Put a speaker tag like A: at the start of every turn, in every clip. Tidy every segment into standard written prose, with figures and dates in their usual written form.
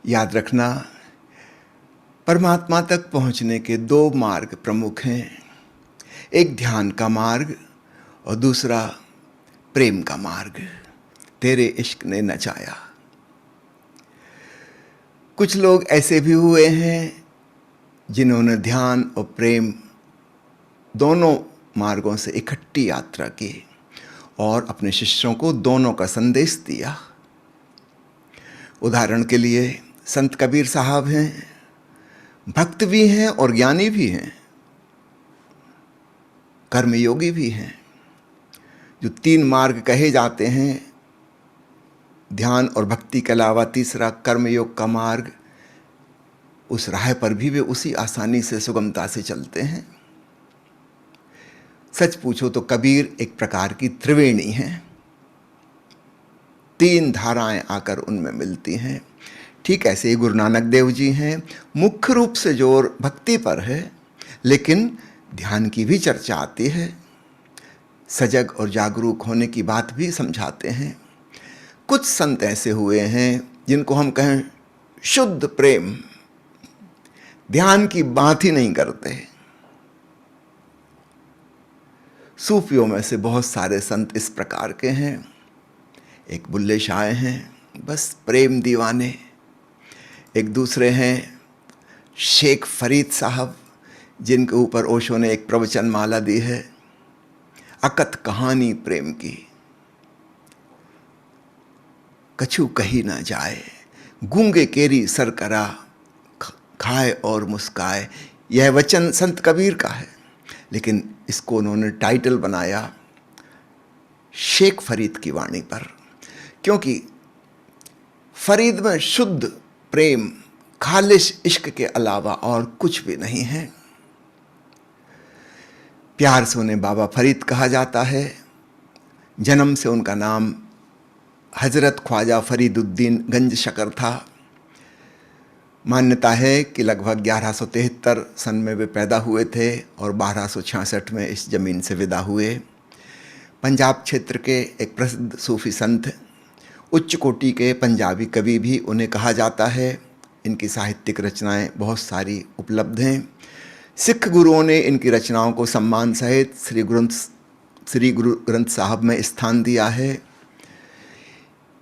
A: याद रखना, परमात्मा तक पहुंचने के दो मार्ग प्रमुख हैं। एक ध्यान का मार्ग और दूसरा प्रेम का मार्ग। तेरे इश्क ने नचाया। कुछ लोग ऐसे भी हुए हैं जिन्होंने ध्यान और प्रेम दोनों मार्गों से इकट्ठी यात्रा की और अपने शिष्यों को दोनों का संदेश दिया। उदाहरण के लिए संत कबीर साहब हैं, भक्त भी हैं और ज्ञानी भी हैं, कर्मयोगी भी हैं। जो तीन मार्ग कहे जाते हैं, ध्यान और भक्ति के अलावा तीसरा कर्मयोग का मार्ग, उस राह पर भी वे उसी आसानी से सुगमता से चलते हैं। सच पूछो तो कबीर एक प्रकार की त्रिवेणी है। तीन धाराएं आकर उनमें मिलती हैं। ठीक ऐसे ही गुरु नानक देव जी हैं, मुख्य रूप से जोर भक्ति पर है, लेकिन ध्यान की भी चर्चा आती है। सजग और जागरूक होने की बात भी समझाते हैं। कुछ संत ऐसे हुए हैं जिनको हम कहें शुद्ध प्रेम, ध्यान की बात ही नहीं करते। सूफियों में से बहुत सारे संत इस प्रकार के हैं। एक बुल्ले शाह हैं, बस प्रेम दीवाने। एक दूसरे हैं शेख फरीद साहब, जिनके ऊपर ओशो ने एक प्रवचन माला दी है, अकत कहानी प्रेम की, कछु कही ना जाए, गूंगे केरी सर करा, खाए और मुस्काए। यह वचन संत कबीर का है, लेकिन इसको उन्होंने टाइटल बनाया शेख फरीद की वाणी पर, क्योंकि फरीद में शुद्ध प्रेम, खालिश इश्क के अलावा और कुछ भी नहीं है। प्यार से उन्हें बाबा फरीद कहा जाता है। जन्म से उनका नाम हजरत ख्वाजा फरीदुद्दीन गंज शकर था। मान्यता है कि लगभग 1173 सन में वे पैदा हुए थे और 1266 में इस ज़मीन से विदा हुए। पंजाब क्षेत्र के एक प्रसिद्ध सूफी संत, उच्च कोटि के पंजाबी कवि भी उन्हें कहा जाता है। इनकी साहित्यिक रचनाएं बहुत सारी उपलब्ध हैं। सिख गुरुओं ने इनकी रचनाओं को सम्मान सहित श्री गुरु ग्रंथ साहब में स्थान दिया है।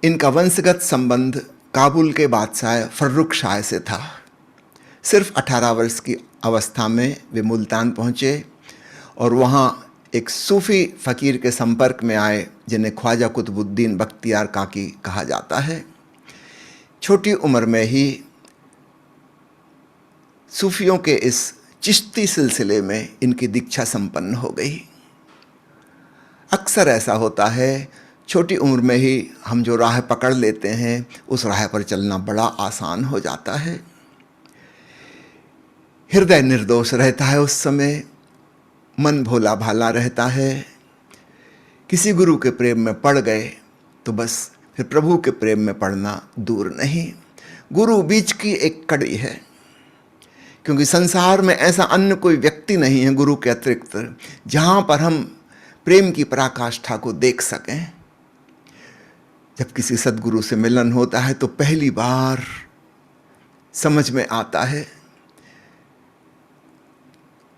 A: इनका वंशगत संबंध काबुल के बादशाह फर्रुख शाह से था। सिर्फ 18 वर्ष की अवस्था में वे मुल्तान पहुँचे और वहाँ एक सूफ़ी फ़कीर के संपर्क में आए, जिन्हें ख्वाजा कुतुबुद्दीन बख्तियार काकी कहा जाता है। छोटी उम्र में ही सूफियों के इस चिश्ती सिलसिले में इनकी दीक्षा संपन्न हो गई। अक्सर ऐसा होता है, छोटी उम्र में ही हम जो राह पकड़ लेते हैं, उस राह पर चलना बड़ा आसान हो जाता है। हृदय निर्दोष रहता है उस समय, मन भोला भाला रहता है। किसी गुरु के प्रेम में पड़ गए तो बस फिर प्रभु के प्रेम में पड़ना दूर नहीं। गुरु बीच की एक कड़ी है, क्योंकि संसार में ऐसा अन्य कोई व्यक्ति नहीं है गुरु के अतिरिक्त जहाँ पर हम प्रेम की पराकाष्ठा को देख सकें। जब किसी सद्गुरु से मिलन होता है तो पहली बार समझ में आता है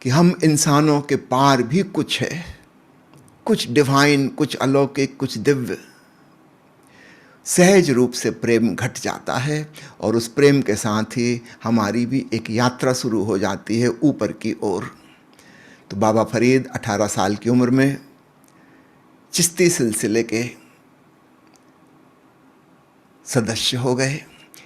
A: कि हम इंसानों के पार भी कुछ है, कुछ डिवाइन, कुछ अलौकिक, कुछ दिव्य। सहज रूप से प्रेम घट जाता है और उस प्रेम के साथ ही हमारी भी एक यात्रा शुरू हो जाती है ऊपर की ओर। तो बाबा फरीद 18 साल की उम्र में चिश्ती सिलसिले के सदस्य हो गए।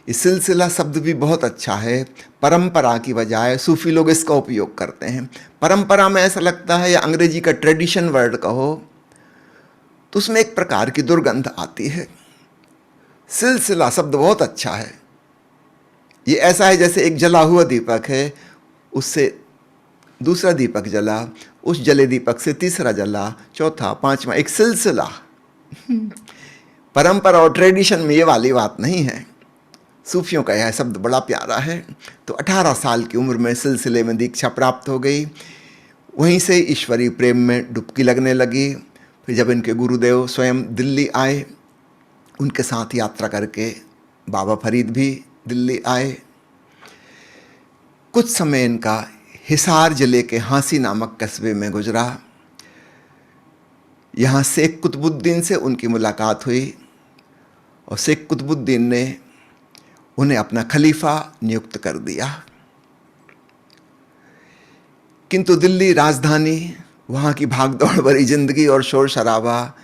A: इस सिलसिला शब्द भी बहुत अच्छा है, परंपरा की बजाय सूफी लोग इसका उपयोग करते हैं। परंपरा में ऐसा लगता है, या अंग्रेजी का ट्रेडिशन वर्ड कहो, तो उसमें एक प्रकार की दुर्गंध आती है। सिलसिला शब्द बहुत अच्छा है। ये ऐसा है जैसे एक जला हुआ दीपक है, उससे दूसरा दीपक जला, उस जले दीपक से तीसरा जला, चौथा, पांचवा, एक सिलसिला। परंपरा और ट्रेडिशन में ये वाली बात नहीं है। सूफियों का यह शब्द बड़ा प्यारा है। तो 18 साल की उम्र में सिलसिले में दीक्षा प्राप्त हो गई। वहीं से ईश्वरीय प्रेम में डुबकी लगने लगी। फिर जब इनके गुरुदेव स्वयं दिल्ली आए, उनके साथ यात्रा करके बाबा फरीद भी दिल्ली आए। कुछ समय इनका हिसार जिले के हांसी नामक कस्बे में गुजरा। यहाँ शेख कुतुबुद्दीन से उनकी मुलाकात हुई और शेख कुतुबुद्दीन ने उन्हें अपना खलीफा नियुक्त कर दिया। किंतु दिल्ली राजधानी, वहाँ की भागदौड़ भरी जिंदगी और शोर शराबा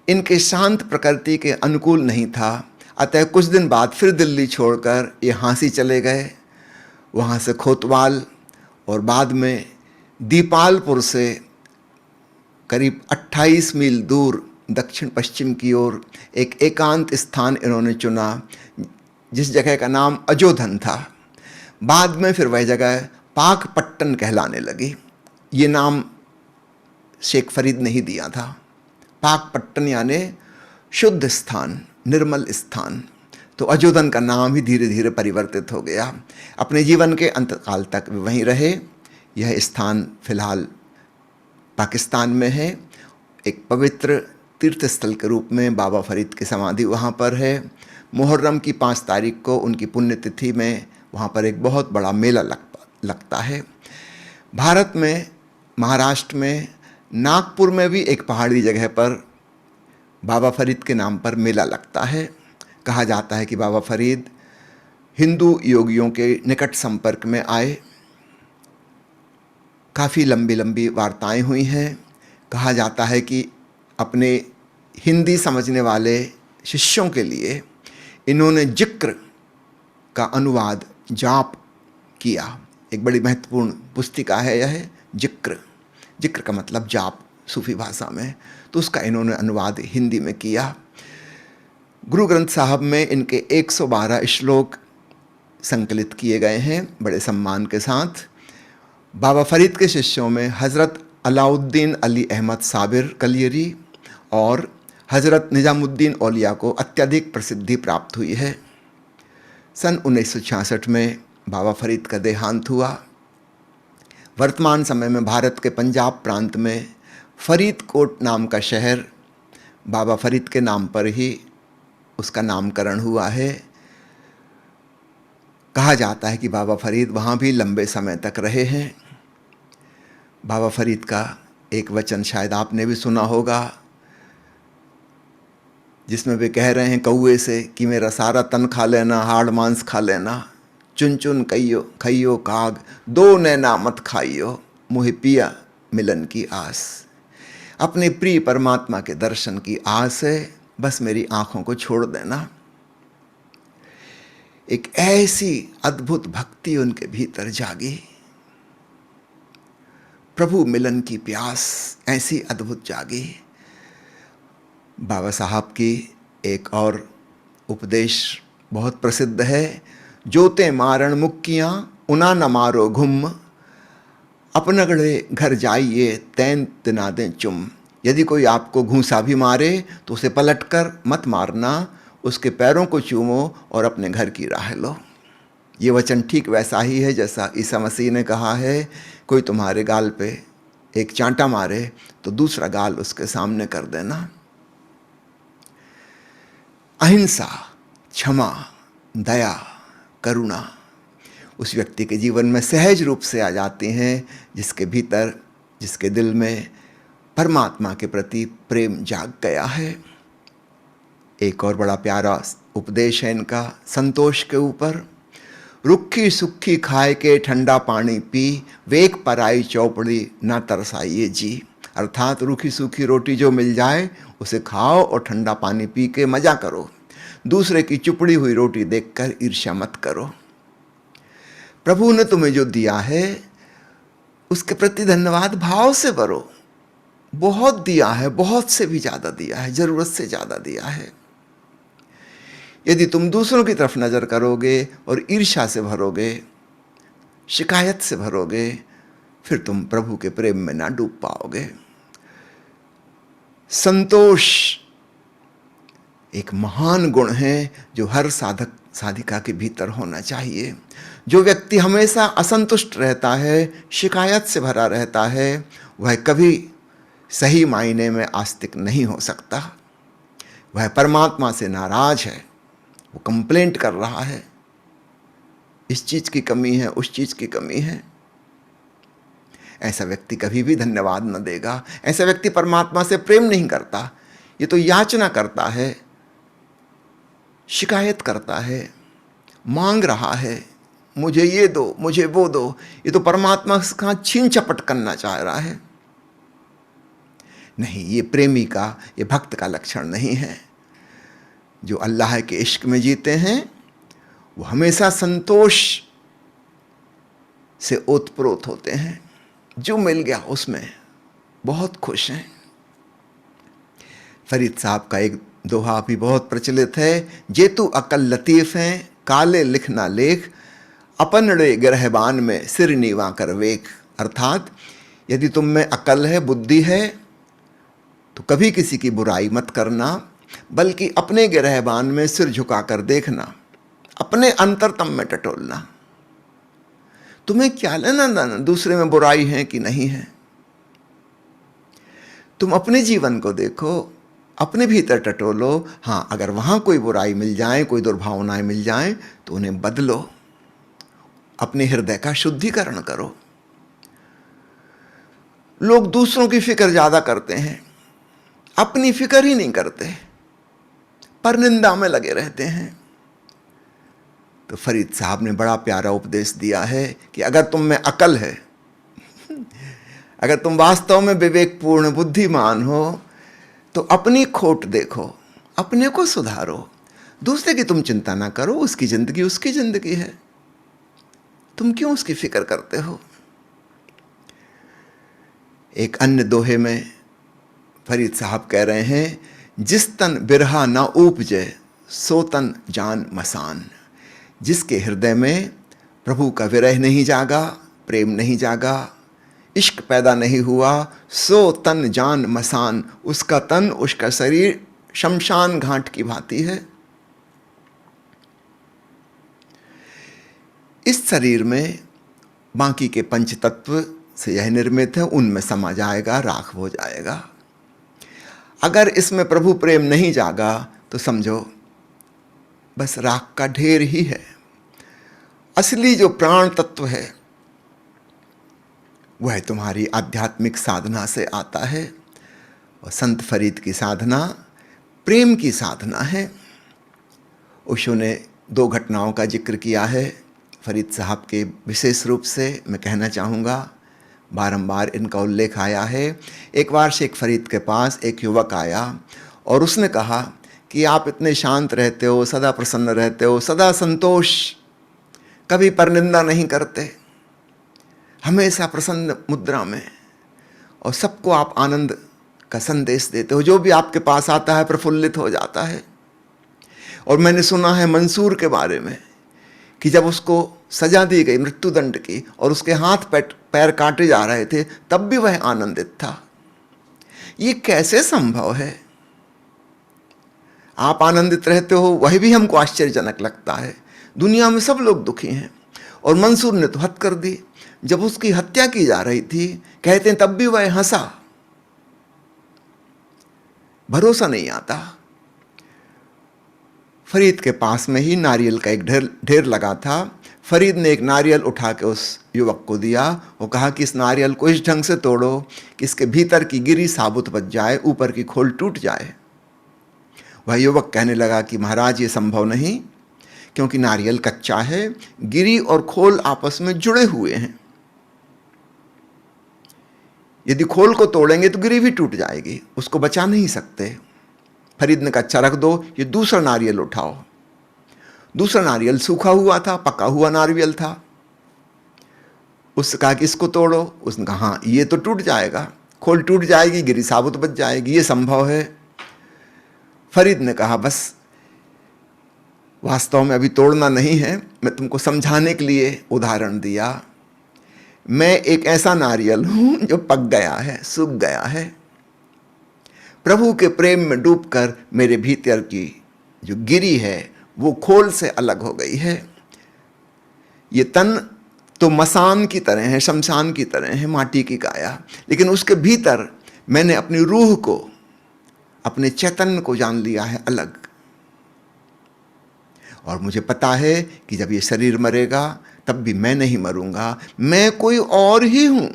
A: इनके शांत प्रकृति के अनुकूल नहीं था। अतः कुछ दिन बाद फिर दिल्ली छोड़कर ये हांसी चले गए। वहाँ से कोतवाल और बाद में दीपालपुर से करीब 28 मील दूर दक्षिण पश्चिम की ओर एक एकांत स्थान इन्होंने चुना, जिस जगह का नाम अजोधन था। बाद में फिर वह जगह पाकपट्टन कहलाने लगी। ये नाम शेख फरीद ने ही दिया था। पाकपट्टन यानी शुद्ध स्थान, निर्मल स्थान। तो अजोधन का नाम ही धीरे धीरे परिवर्तित हो गया। अपने जीवन के अंतकाल तक वे वहीं रहे। यह स्थान फिलहाल पाकिस्तान में है। एक पवित्र तीर्थ स्थल के रूप में बाबा फरीद की समाधि वहाँ पर है। मुहर्रम की 5 तारीख को उनकी पुण्यतिथि में वहाँ पर एक बहुत बड़ा मेला लगता है। भारत में महाराष्ट्र में नागपुर में भी एक पहाड़ी जगह पर बाबा फरीद के नाम पर मेला लगता है। कहा जाता है कि बाबा फरीद हिंदू योगियों के निकट संपर्क में आए। काफ़ी लंबी लंबी वार्ताएं हुई हैं। कहा जाता है कि अपने हिंदी समझने वाले शिष्यों के लिए इन्होंने जिक्र का अनुवाद जाप किया। एक बड़ी महत्वपूर्ण पुस्तिका है यह, जिक्र। जिक्र का मतलब जाप सूफी भाषा में, तो उसका इन्होंने अनुवाद हिंदी में किया। गुरु ग्रंथ साहब में इनके 112 श्लोक संकलित किए गए हैं बड़े सम्मान के साथ। बाबा फरीद के शिष्यों में हज़रत अलाउद्दीन अली अहमद साबिर कलियरी और हज़रत निजामुद्दीन औलिया को अत्यधिक प्रसिद्धि प्राप्त हुई है। सन 1966 में बाबा फरीद का देहांत हुआ। वर्तमान समय में भारत के पंजाब प्रांत में फरीदकोट नाम का शहर बाबा फरीद के नाम पर ही उसका नामकरण हुआ है। कहा जाता है कि बाबा फरीद वहाँ भी लंबे समय तक रहे हैं। बाबा फरीद का एक वचन शायद आपने भी सुना होगा, जिसमें वे कह रहे हैं कौए से कि मेरा सारा तन खा लेना, हाड़ मांस खा लेना, चुन चुन खइयो काग, दो नैना मत खाइयो, मुहे पिया मिलन की आस। अपने प्रिय परमात्मा के दर्शन की आस है, बस मेरी आंखों को छोड़ देना। एक ऐसी अद्भुत भक्ति उनके भीतर जागी, प्रभु मिलन की प्यास ऐसी अद्भुत जागी। बाबा साहब की एक और उपदेश बहुत प्रसिद्ध है, जोते मारण मुक्कियाँ उना न मारो घुम, अपनगढ़े घर जाइए तैन तिना दें चुम। यदि कोई आपको घूंसा भी मारे तो उसे पलटकर मत मारना, उसके पैरों को चूमो और अपने घर की राह लो। ये वचन ठीक वैसा ही है जैसा ईसा मसीह ने कहा है, कोई तुम्हारे गाल पे एक चांटा मारे तो दूसरा गाल उसके सामने कर देना। अहिंसा, क्षमा, दया, करुणा उस व्यक्ति के जीवन में सहज रूप से आ जाती हैं जिसके भीतर, जिसके दिल में परमात्मा के प्रति प्रेम जाग गया है। एक और बड़ा प्यारा उपदेश है इनका संतोष के ऊपर, रुक्खी सुक्खी खाए के ठंडा पानी पी, वेक पराई चौपड़ी ना तरसाइए जी। अर्थात रूखी सूखी रोटी जो मिल जाए उसे खाओ और ठंडा पानी पी के मज़ा करो। दूसरे की चुपड़ी हुई रोटी देखकर ईर्ष्या मत करो। प्रभु ने तुम्हें जो दिया है उसके प्रति धन्यवाद भाव से भरो। बहुत दिया है, बहुत से भी ज़्यादा दिया है, ज़रूरत से ज़्यादा दिया है। यदि तुम दूसरों की तरफ नज़र करोगे और ईर्ष्या से भरोगे, शिकायत से भरोगे, फिर तुम प्रभु के प्रेम में ना डूब पाओगे। संतोष एक महान गुण है जो हर साधक साधिका के भीतर होना चाहिए। जो व्यक्ति हमेशा असंतुष्ट रहता है, शिकायत से भरा रहता है, वह कभी सही मायने में आस्तिक नहीं हो सकता। वह परमात्मा से नाराज है, वो कंप्लेंट कर रहा है। इस चीज़ की कमी है, उस चीज़ की कमी है। ऐसा व्यक्ति कभी भी धन्यवाद न देगा। ऐसा व्यक्ति परमात्मा से प्रेम नहीं करता। ये तो याचना करता है, शिकायत करता है, मांग रहा है, मुझे ये दो, मुझे वो दो। ये तो परमात्मा का छीन झपट करना चाह रहा है। नहीं, ये प्रेमी का, ये भक्त का लक्षण नहीं है। जो अल्लाह के इश्क में जीते हैं वो हमेशा संतोष से ओतप्रोत होते हैं। जो मिल गया उसमें बहुत खुश हैं। फरीद साहब का एक दोहा भी बहुत प्रचलित है, जेतु अकल लतीफ़ हैं काले लिखना लेख, अपनड़े गिरहबान में सिर नीवा कर वेख। अर्थात यदि तुम में अकल है, बुद्धि है, तो कभी किसी की बुराई मत करना, बल्कि अपने गिरहबान में सिर झुकाकर देखना, अपने अंतरतम में टटोलना। तुम्हें क्या लेना देना दूसरे में बुराई है कि नहीं है। तुम अपने जीवन को देखो, अपने भीतर टटोलो। हाँ, अगर वहाँ कोई बुराई मिल जाए, कोई दुर्भावनाएं मिल जाएं, तो उन्हें बदलो, अपने हृदय का शुद्धिकरण करो। लोग दूसरों की फिक्र ज़्यादा करते हैं, अपनी फिक्र ही नहीं करते, परनिंदा में लगे रहते हैं। तो फरीद साहब ने बड़ा प्यारा उपदेश दिया है कि अगर तुम में अकल है, अगर तुम वास्तव में विवेकपूर्ण बुद्धिमान हो, तो अपनी खोट देखो, अपने को सुधारो। दूसरे की तुम चिंता ना करो, उसकी ज़िंदगी उसकी ज़िंदगी है, तुम क्यों उसकी फिक्र करते हो। एक अन्य दोहे में फरीद साहब कह रहे हैं, जिस तन बिरहा ना उपजे सो तन जान मसान। जिसके हृदय में प्रभु का विरह नहीं जागा, प्रेम नहीं जागा, इश्क पैदा नहीं हुआ, सो तन जान मसान। उसका तन, उसका शरीर शमशान घाट की भांति है। इस शरीर में बाकी के पंच तत्व से यह निर्मित है, उनमें समा जाएगा, राख हो जाएगा। अगर इसमें प्रभु प्रेम नहीं जागा तो समझो बस राख का ढेर ही है। असली जो प्राण तत्व है वह तुम्हारी आध्यात्मिक साधना से आता है, और संत फरीद की साधना प्रेम की साधना है। ओशो ने 2 घटनाओं का जिक्र किया है फरीद साहब के, विशेष रूप से मैं कहना चाहूँगा, बारंबार इनका उल्लेख आया है। एक बार शेख फरीद के पास एक युवक आया और उसने कहा कि आप इतने शांत रहते हो, सदा प्रसन्न रहते हो, सदा संतोष, कभी परनिंदा नहीं करते, हमेशा प्रसन्न मुद्रा में, और सबको आप आनंद का संदेश देते हो। जो भी आपके पास आता है प्रफुल्लित हो जाता है। और मैंने सुना है मंसूर के बारे में कि जब उसको सजा दी गई मृत्युदंड की और उसके हाथ पैर काटे जा रहे थे, तब भी वह आनंदित था। ये कैसे संभव है? आप आनंदित रहते हो, वह भी हमको आश्चर्यजनक लगता है। दुनिया में सब लोग दुखी हैं। और मंसूर ने तो हद कर दी। जब उसकी हत्या की जा रही थी, कहते हैं तब भी वह हंसा। भरोसा नहीं आता। फरीद के पास में ही नारियल का एक ढेर लगा था। फरीद ने एक नारियल उठा के उस युवक को दिया। वो कहा कि इस नारियल को इस ढंग से तोड़ो कि इसके भीतर की गिरी साबुत बच जाए, ऊपर की खोल टूट जाए। वह युवक कहने लगा कि महाराज ये संभव नहीं, क्योंकि नारियल कच्चा है, गिरी और खोल आपस में जुड़े हुए हैं। यदि खोल को तोड़ेंगे तो गिरी भी टूट जाएगी, उसको बचा नहीं सकते। फरीद ने कहा अच्छा रख दो, ये दूसरा नारियल उठाओ। दूसरा नारियल सूखा हुआ था, पका हुआ नारियल था। उसने कहा कि इसको तोड़ो। उसने कहा हाँ ये तो टूट जाएगा, खोल टूट जाएगी, गिरी साबुत बच जाएगी, ये संभव है। फरीद ने कहा बस वास्तव में अभी तोड़ना नहीं है, मैं तुमको समझाने के लिए उदाहरण दिया। मैं एक ऐसा नारियल हूं जो पक गया है, सूख गया है। प्रभु के प्रेम में डूबकर मेरे भीतर की जो गिरी है वो खोल से अलग हो गई है। ये तन तो मसान की तरह है, शमशान की तरह है, माटी की काया, लेकिन उसके भीतर मैंने अपनी रूह को, अपने चैतन्य को जान लिया है अलग। और मुझे पता है कि जब ये शरीर मरेगा तब भी मैं नहीं मरूंगा, मैं कोई और ही हूं।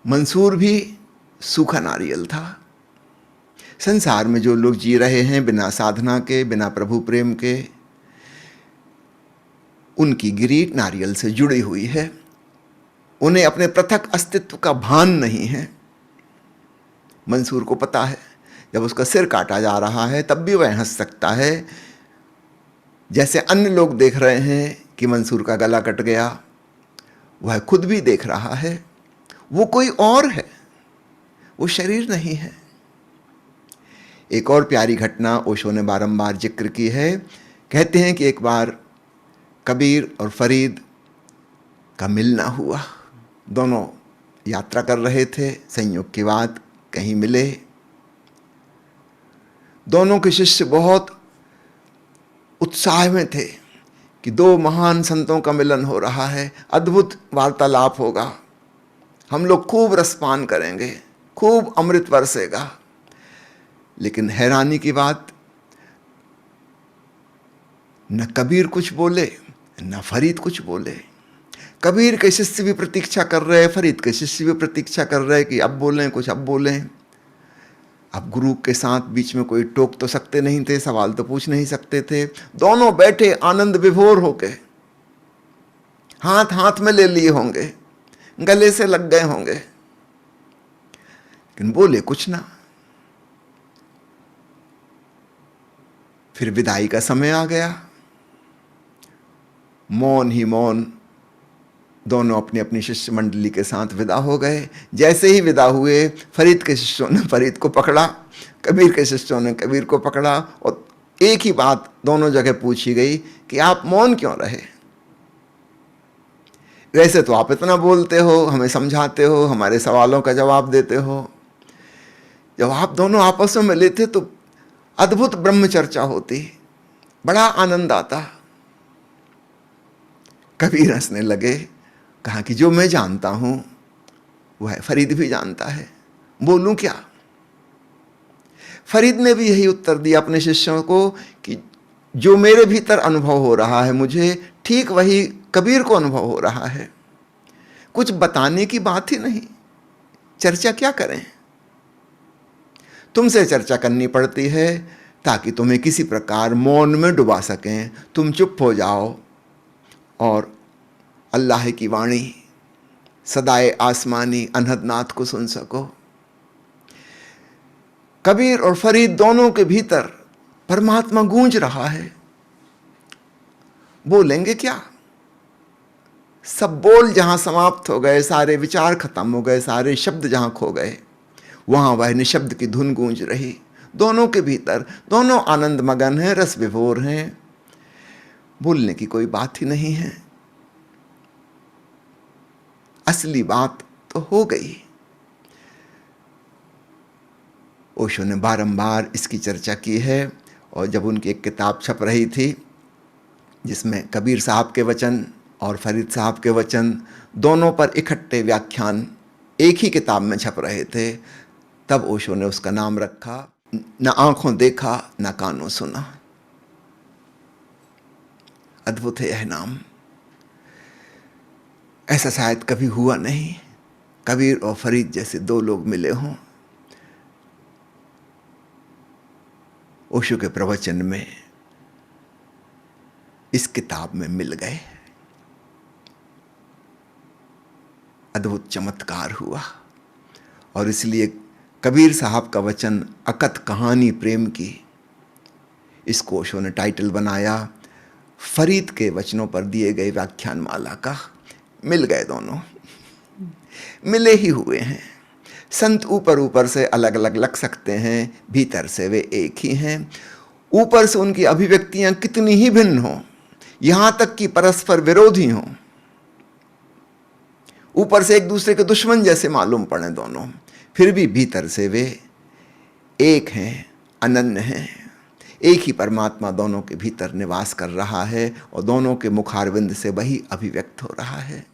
A: मंसूर भी सूखा नारियल था। संसार में जो लोग जी रहे हैं बिना साधना के, बिना प्रभु प्रेम के, उनकी गिरी नारियल से जुड़ी हुई है। उन्हें अपने पृथक अस्तित्व का भान नहीं है। मंसूर को पता है जब उसका सिर काटा जा रहा है तब भी वह हंस सकता है, जैसे अन्य लोग देख रहे हैं कि मंसूर का गला कट गया, वह खुद भी देख रहा है। वो कोई और है, वो शरीर नहीं है। एक और प्यारी घटना ओशो ने बारंबार जिक्र की है। कहते हैं कि एक बार कबीर और फरीद का मिलना हुआ। दोनों यात्रा कर रहे थे, संयोग की बात कहीं मिले। दोनों के शिष्य बहुत उत्साह में थे कि दो महान संतों का मिलन हो रहा है, अद्भुत वार्तालाप होगा, हम लोग खूब रसपान करेंगे, खूब अमृत बरसेगा। लेकिन हैरानी की बात, न कबीर कुछ बोले न फरीद कुछ बोले। कबीर के शिष्य भी प्रतीक्षा कर रहे, फरीद के शिष्य भी प्रतीक्षा कर रहे कि अब बोलें कुछ, अब बोलें। अब गुरु के साथ बीच में कोई टोक तो सकते नहीं थे, सवाल तो पूछ नहीं सकते थे। दोनों बैठे आनंद विभोर होके, हाथ हाथ में ले लिए होंगे, गले से लग गए होंगे, लेकिन बोले कुछ ना। फिर विदाई का समय आ गया। मौन ही मौन दोनों अपनी अपनी शिष्य मंडली के साथ विदा हो गए। जैसे ही विदा हुए, फरीद के शिष्यों ने फरीद को पकड़ा, कबीर के शिष्यों ने कबीर को पकड़ा, और एक ही बात दोनों जगह पूछी गई कि आप मौन क्यों रहे? वैसे तो आप इतना बोलते हो, हमें समझाते हो, हमारे सवालों का जवाब देते हो। जब आप दोनों आपस में मिले थे तो अद्भुत ब्रह्म चर्चा होती, बड़ा आनंद आता। कबीर हंसने लगे, कहा कि जो मैं जानता हूं वह फरीद भी जानता है, बोलूं क्या? फरीद ने भी यही उत्तर दिया अपने शिष्यों को कि जो मेरे भीतर अनुभव हो रहा है मुझे, ठीक वही कबीर को अनुभव हो रहा है। कुछ बताने की बात ही नहीं, चर्चा क्या करें? तुमसे चर्चा करनी पड़ती है ताकि तुम्हें किसी प्रकार मौन में डुबा सकें। तुम चुप हो जाओ और अल्लाह की वाणी सदाए आसमानी अनहद नाथ को सुन सको। कबीर और फरीद दोनों के भीतर परमात्मा गूंज रहा है, बोलेंगे क्या? सब बोल जहां समाप्त हो गए, सारे विचार खत्म हो गए, सारे शब्द जहां खो गए, वहां वह निशब्द की धुन गूंज रही दोनों के भीतर। दोनों आनंद मगन हैं, रस विभोर हैं, बोलने की कोई बात ही नहीं है। असली बात तो हो गई। ओशो ने बारंबार इसकी चर्चा की है, और जब उनकी एक किताब छप रही थी जिसमें कबीर साहब के वचन और फरीद साहब के वचन दोनों पर इकट्ठे व्याख्यान एक ही किताब में छप रहे थे, तब ओशो ने उसका नाम रखा, न आंखों देखा न कानों सुना। अद्भुत है यह नाम, ऐसा शायद कभी हुआ नहीं, कबीर और फरीद जैसे दो लोग मिले हों। ओशो के प्रवचन में, इस किताब में मिल गए। अद्भुत चमत्कार हुआ, और इसलिए कबीर साहब का वचन अकथ कहानी प्रेम की, इसको ओशो ने टाइटल बनाया फरीद के वचनों पर दिए गए व्याख्यान माला का। मिल गए दोनों, मिले ही हुए हैं। संत ऊपर ऊपर से अलग अलग लग सकते हैं, भीतर से वे एक ही हैं। ऊपर से उनकी अभिव्यक्तियां कितनी ही भिन्न हों, यहां तक कि परस्पर विरोधी हों, ऊपर से एक दूसरे के दुश्मन जैसे मालूम पड़े दोनों, फिर भी भीतर से वे एक हैं, अनन्य हैं। एक ही परमात्मा दोनों के भीतर निवास कर रहा है, और दोनों के मुखारविंद से वही अभिव्यक्त हो रहा है।